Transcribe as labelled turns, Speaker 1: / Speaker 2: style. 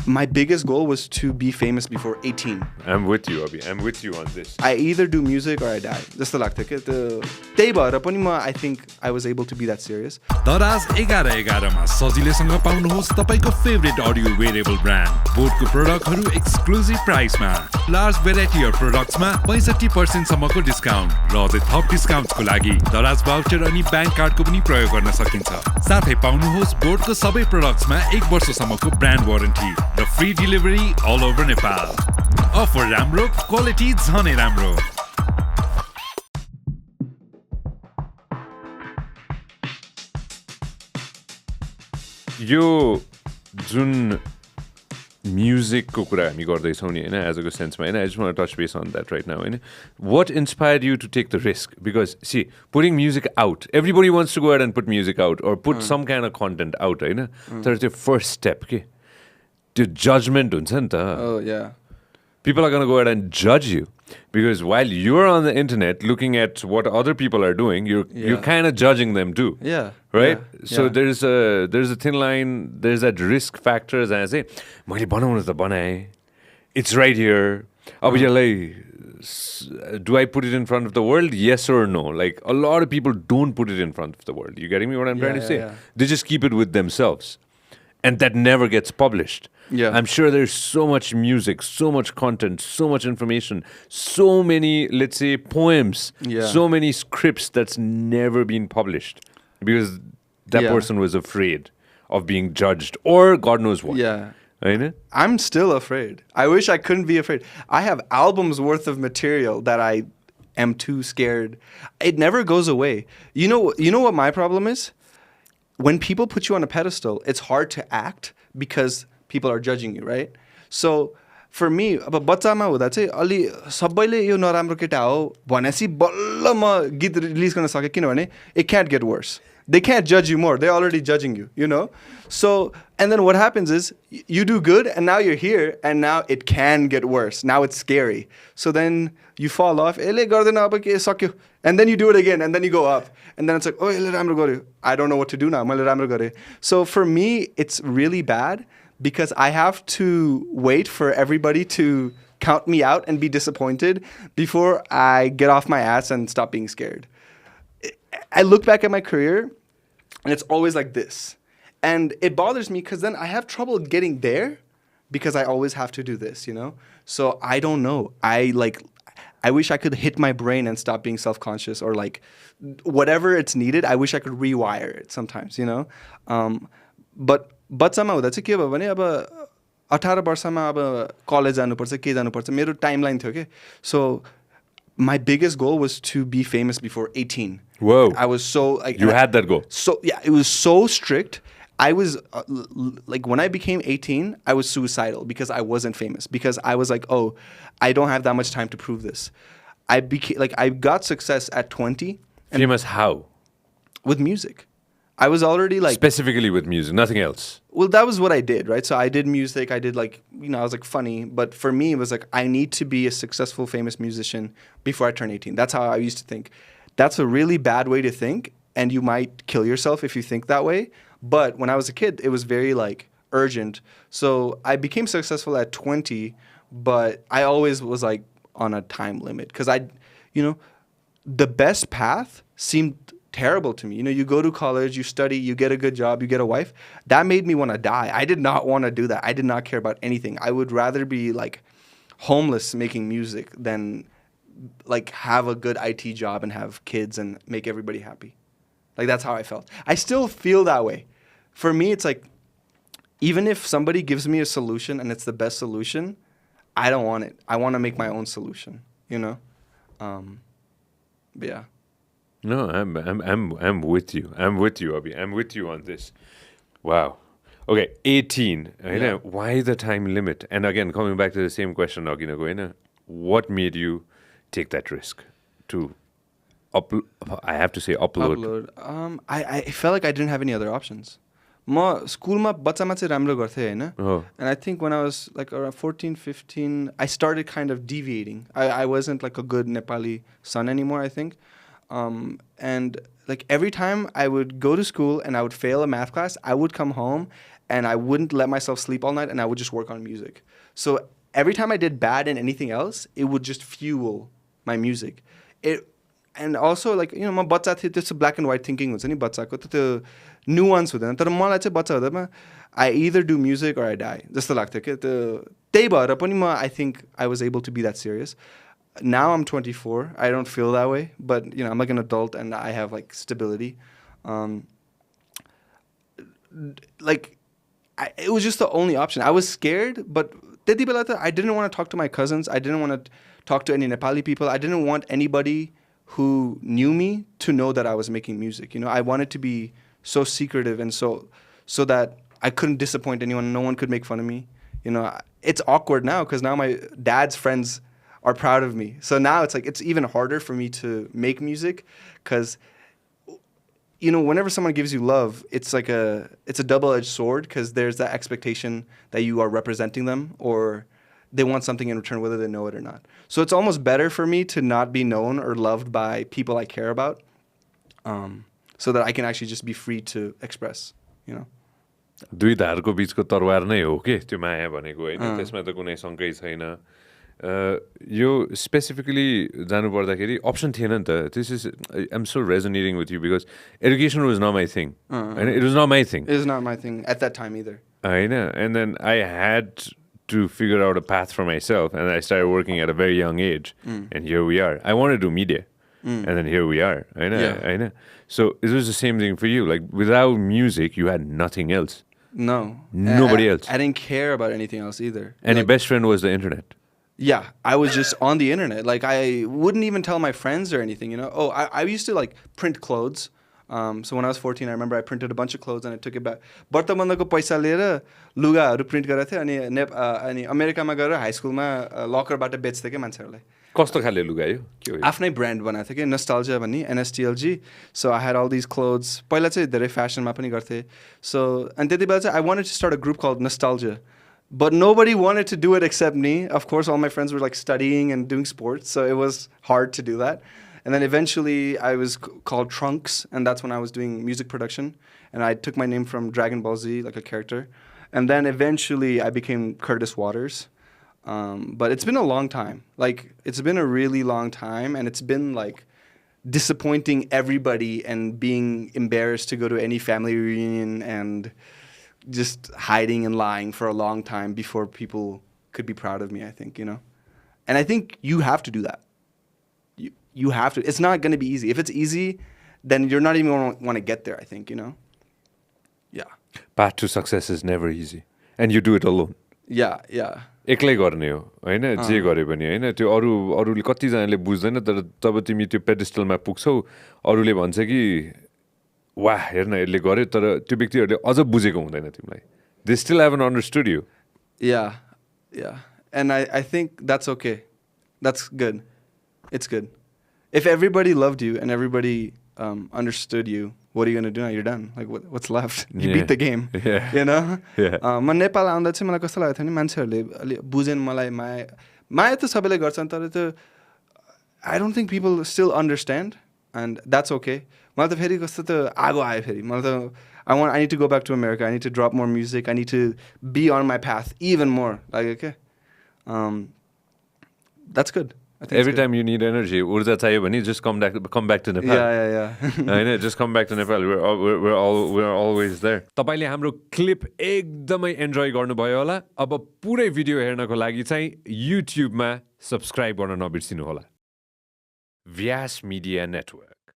Speaker 1: my biggest goal was to be famous before 18.
Speaker 2: I'm with you, Abhi. I'm with you on this.
Speaker 1: I either do music or I die. जस्तो लाग्थ्यो के त्यही भएर पनि म I think I was able to be that serious.
Speaker 3: दराज 11 मा सजिलैसँग पाउनुहोस् तपाईको फेभरेट अडियो वेयरेबल ब्रान्ड बोटको प्रोडक्टहरु एक्सक्लुसिभ प्राइसमा लार्ज भेराइटी अफ प्रोडक्ट्समा 65% सम्मको डिस्काउन्ट र अझै थप डिस्काउन्ट्सको लागि दराज भाउचर अनि बैंक कार्डको पनि प्रयोग गर्न सकिन्छ साथै पाउनुहोस् बोटको सबै प्रोडक्ट्समा 1 वर्षसम्मको ब्रान्ड वारेन्टी र free delivery all over Nepal offer राम्रो क्वालिटी झनै राम्रो
Speaker 2: यो जुन म्युजिकको कुरा हामी गर्दैछौँ नि होइन एजको सेन्समा होइन I just want touch base on that right now होइन what inspired you to take the risk because see putting music out everybody wants to go ahead and put music out or put some kind of content out होइन तर त्यो first step के त्यो judgement हुन्छ नि त people are going to go ahead and judge you because while you're on the internet looking at what other people are doing, you're kind of judging them too.
Speaker 1: Yeah.
Speaker 2: Right? So there's a thin line, there's that risk factor as I say, मैले बनाउनु त बनाए. It's right here. अब यसलाई do I put it in front of the world? Yes or no? Like a lot of people don't put it in front of the world. You getting me what I'm trying to say? Yeah. They just keep it with themselves. And that never gets published.
Speaker 1: Yeah.
Speaker 2: I'm sure there's so much music, so much content, so much information, so many, let's say, poems, so many scripts that's never been published because that person was afraid of being judged or God knows what.
Speaker 1: Yeah.
Speaker 2: Right?
Speaker 1: I'm still afraid. I wish I couldn't be afraid. I have albums worth of material that I am too scared. It never goes away. You know what my problem is? When people put you on a pedestal, it's hard to act because people are judging you, right? So for me, अब बच्चामा हुँदा चाहिँ अलि सबैले यो नराम्रो केटा हो भनेपछि बल्ल म गीत रिलिज गर्न सकेँ किनभने it can't get worse. They can't judge you more. They're already judging you, you know? So, and then what happens is you do good and now you're here and now it can get worse. Now it's scary. So then you fall off. And then you do it again and then you go up. And then it's like, oh, I don't know what to do now. So for me, it's really bad because I have to wait for everybody to count me out and be disappointed before I get off my ass and stop being scared. I look back at my career and it's always like this. And it bothers me because then I have trouble getting there because I always have to do this, you know? So I don't know. I wish I could hit my brain and stop being self-conscious or like whatever it's needed. I wish I could rewire it sometimes, you know? But बच्चामा हुँदा चाहिँ के भयो भने अब 18 वर्षमा अब college जानुपर्छ के जानुपर्छ मेरो टाइमलाइन थियो के सो my biggest goal was to be famous before 18.
Speaker 2: Whoa.
Speaker 1: I was so like
Speaker 2: you had that goal.
Speaker 1: So yeah, it was so strict. I was like when I became 18, I was suicidal because I wasn't famous because I was like, "Oh, I don't have that much time to prove this." I got success at 20.
Speaker 2: Famous how?
Speaker 1: With music. I was already like
Speaker 2: specifically with music, nothing else.
Speaker 1: Well, that was what I did, right? So I did music. I did like, I was like funny. But for me, it was like, I need to be a successful, famous musician before I turn 18. That's how I used to think. That's a really bad way to think. And you might kill yourself if you think that way. But when I was a kid, it was very like urgent. So I became successful at 20, but I always was like on a time limit. Because the best path seemed terrible to me. You go to college, you study, you get a good job, you get a wife. That made me want to die. I did not want to do that. I did not care about anything. I would rather be like homeless making music than like have a good IT job and have kids and make everybody happy. Like that's how I felt. I still feel that way. For me, it's like even if somebody gives me a solution and it's the best solution, I don't want it. I want to make my own solution, you know? But yeah.
Speaker 2: No, I'm with you. I'm with you, Abhi. I'm with you on this. Wow. Okay, 18. Yeah. Why the time limit? And again, coming back to the same question, what made you take that risk to I have to say upload?
Speaker 1: I felt like I didn't have any other options. म स्कुलमा बच्चामा चाहिँ राम्रो गर्थेँ हैन and I think when I was like around 14 15 I started kind of deviating. I wasn't like a good Nepali son anymore, I think. And like every time I would go to school and I would fail a math class, I would come home and I wouldn't let myself sleep all night, and I would just work on music. So every time I did bad in anything else, it would just fuel my music. And also like म बच्चा थिएँ त्यस्तो black and white thinking हुन्छ नि बच्चाको त्यो nuance हुँदैन तर मलाई चाहिँ बच्चा हुँदामा I either do music or I die जस्तो लाग्थ्यो के त्यही भएर पनि म I think I was able to be that serious. Now I'm 24. I don't feel that way, but I'm like an adult and I have like stability. It was just the only option. I was scared, but I didn't want to talk to my cousins. I didn't want to talk to any Nepali people. I didn't want anybody who knew me to know that I was making music. I wanted to be so secretive and so that I couldn't disappoint anyone. No one could make fun of me. It's awkward now because now my dad's friends are proud of me. So now it's like it's even harder for me to make music because whenever someone gives you love, it's a double-edged sword because there's that expectation that you are representing them or they want something in return whether they know it or not. So it's almost better for me to not be known or loved by people I care about so that I can actually just be free to express,
Speaker 2: दुई धारको बीचको तरवार नै हो के त्यो माया भनेको हैन त्यसमा त कुनै शंकै छैन यो स्पेसिफिकली जानु पर्दाखेरि अप्सन थिएन नि त this is I am so resonating with you because education was not my thing हैन it was not my thing
Speaker 1: It was not my thing at that time either.
Speaker 2: हैन and then I had to figure out a path for myself and I started working at a very young age and here we are. I wanted to do media and then here we are. I know. So it was the same thing for you. Like without music you had nothing else.
Speaker 1: No.
Speaker 2: Nobody else.
Speaker 1: I didn't care about anything else either.
Speaker 2: And your best friend was the internet.
Speaker 1: Yeah, I was just on the internet. Like I wouldn't even tell my friends or anything, Oh, I used to like print clothes. So when I was 14, I remember I printed a bunch of clothes and I took it back. वर्तमानको पैसा लिएर लुगाहरू print गरेको थिएँ अनि अमेरिकामा गएर high स्कुलमा लकरबाट बेच्थेँ क्या मान्छेहरूलाई
Speaker 2: कस्तो खाले लुगा यो के हो
Speaker 1: आफ्नै ब्रान्ड बनाएको थिएँ कि नस्टाल्जिया भन्ने NSTLG. So I had all these clothes. पहिला चाहिँ धेरै फ्यासनमा पनि गर्थेँ. So अनि त्यति बेला चाहिँ I wanted to start a group called Nostalgia. But nobody wanted to do it except me. Of course, all my friends were like studying and doing sports, so it was hard to do that. And then eventually I was called Trunks, and that's when I was doing music production. And I took my name from Dragon Ball Z, like a character. And then eventually I became Curtis Waters. But it's been a long time. Like, it's been a really long time, and it's been like disappointing everybody and being embarrassed to go to any family reunion and just hiding and lying for a long time before people could be proud of me, I think, And I think you have to do that. You have to. It's not going to be easy. If it's easy, then you're not even going to want to get there, I think, Yeah.
Speaker 2: Path to success is never easy. And you do it alone.
Speaker 1: Yeah.
Speaker 2: एक्लै गर्ने हो हैन जे गरे पनि हैन त्यो अरूले कतिजनाले बुझ्दैन तर तब तिमी त्यो पेडिस्टलमा पुग्छौ अरूले भन्छ कि वाह हेर्न यसले गर्यो तर त्यो व्यक्तिहरूले अझ बुझेको हुँदैन तिमीलाई they still haven't understood you.
Speaker 1: Yeah. And I think that's okay. That's good. It's good. If everybody loved you and everybody understood you, what are you going to do now? You're done. Like, what's left? You beat the game.
Speaker 2: Yeah.
Speaker 1: म नेपाल आउँदा चाहिँ मलाई कस्तो लागेको थियो नि मान्छेहरूले अलि बुझेन मलाई माया त सबैले गर्छन् तर त्यो I don't think people still understand, and that's okay. मलाई त फेरि कस्तो त आगो आयो फेरि मलाई त I need to go back to America. I need to drop more music. I need to be on my path even more. Like, okay. That's good.
Speaker 2: Every time you need energy, urja chahiyo bhane just come back to Nepal.
Speaker 1: Yeah.
Speaker 2: Just come back to Nepal. We're always there. तपाईले हाम्रो clip एकदमै enjoy गर्नुभयो होला. अब पुरै video हेर्नको लागि चाहिँ YouTube मा सब्स्क्राइब गर्न नबिर्सिनु होला. Vyas Media Network.